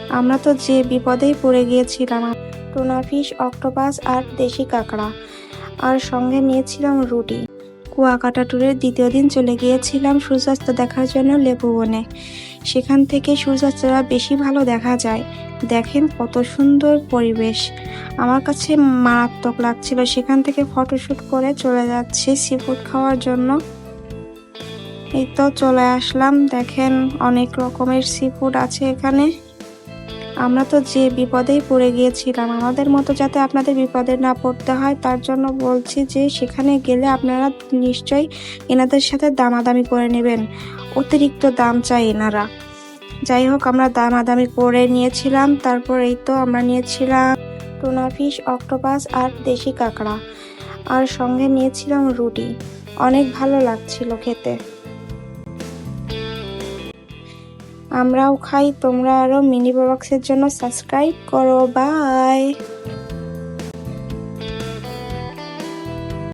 আমরা তো যে বিপদেই পড়ে গিয়েছিলাম। টুনা ফিশ, অক্টোপাস আর দেশি কাঁকড়া, আর সঙ্গে নিয়েছিলাম রুটি। কুয়াকাটা ট্যুরের দ্বিতীয় দিন চলে গিয়েছিলাম সূর্যাস্ত দেখার জন্য লেবু বনে। সেখান থেকে সূর্যাস্তটা বেশি ভালো দেখা যায়। দেখেন কত সুন্দর পরিবেশ, আমার কাছে মারাত্মক লাগছিল। সেখান থেকে ফটোশুট করে চলে যাচ্ছি সি ফুড খাওয়ার জন্য। এই তো চলে আসলাম, দেখেন অনেক রকমের সি ফুড আছে এখানে। আমরা তো যে বিপদেই পড়ে গিয়েছিলাম, আমাদের মতো যাতে আপনাদের বিপদে না পড়তে হয় তার জন্য বলছি যে সেখানে গেলে আপনারা নিশ্চয়ই এনাদের সাথে দামাদামি করে নেবেন, অতিরিক্ত দাম চাই এনারা। যাই হোক, আমরা দামাদামি করে নিয়েছিলাম। তারপর এই তো আমরা নিয়েছিলাম টুনা ফিশ, অক্টোপাস আর দেশি কাঁকড়া, আর সঙ্গে নিয়েছিলাম রুটি। অনেক ভালো লাগছিল খেতে। আমরাও খাই, তোমরা আরো মিনি ব্লগসের জন্য সাবস্ক্রাইব করো। বাই।